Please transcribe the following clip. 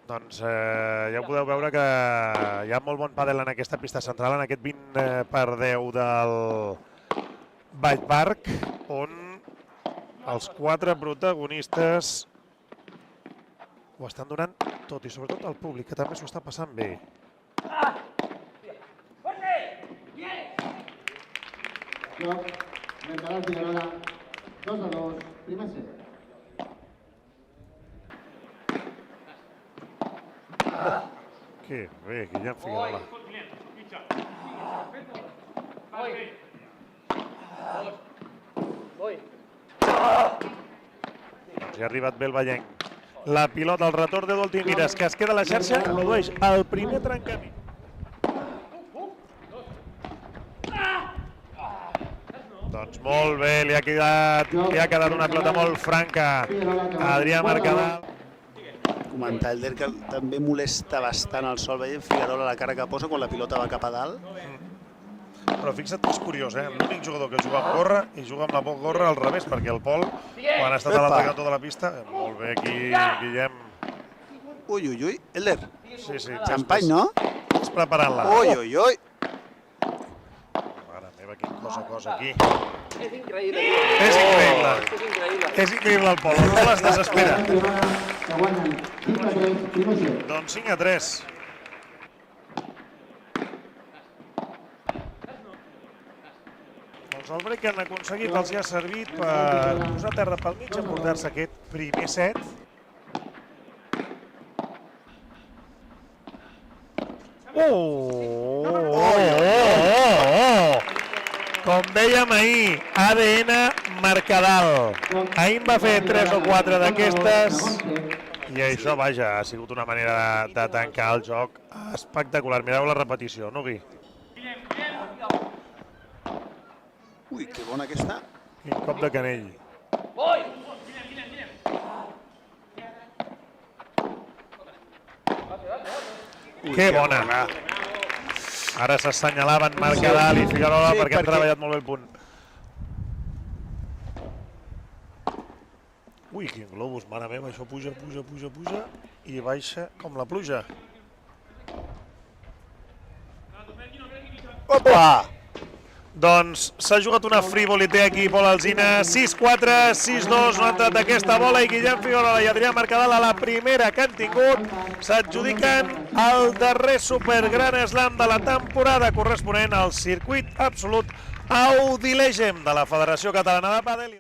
Doncs ja ho podeu veure que hi ha molt bon pàdel en aquesta pista central, en aquest 20/10 del Vall Park, on els 4 protagonistes ho estan donant tot, i sobretot el públic, que també s'ho està passant bé. Joc, Mercadal Figuerola, 2-2, primer set. Que bé, Guillem Figuerola. Ja ha arribat bé el Vallenc. La pilota, el retorn de Dolti Mires, que es queda a la xarxa, produeix el primer trencament. Doncs molt bé, li ha quedat una pilota molt franca a Adrià Mercadal. Comentar el que també molesta bastant el sol veient Figuerola la cara que posa quan la pilota va cap a dalt. Però fixa't que és curiós, l'únic jugador que juga amb gorra i juga amb la gorra al revés, perquè el Pol, quan ha estat a l'altre cantó de la pista, molt bé aquí, Guillem. Ui, ui, ui, Elder. Sí, sí. Xampany, no? És preparant-la. Ui, ui, ui. Mare meva, quina cosa aquí. És increïble. És increïble. És increïble. És increïble el Pol es desespera. Que guanyen 5-3, primer set. Doncs 5-3. Doncs el break que han aconseguit els hi ha servit per posar terra pel mig i emportar-se aquest primer set. Com dèiem ahir, ADN Mercadal. Ahir en va fer 3 o 4 d'aquestes i això, vaja, ha sigut una manera de tancar el joc espectacular. Mireu la repetició, no, Gui? Ui, que bona aquesta. Quin cop de canell. Que bona. Ara s'assenyalaven Mercadal i Figuerola perquè han treballat molt bé el punt. Ui, quin globus, mare meva, això puja, puja, puja, puja i baixa com la pluja. Opa! Doncs s'ha jugat una frivolité aquí, Pol Alsina. 6-4, 6-2, no ha entrat aquesta bola i Guillem Figuerola i Adrià Mercadal a la primera que han tingut s'adjudiquen el darrer Supergran Slam de la temporada corresponent al circuit absolut Audi Legend de la Federació Catalana de Pàdel.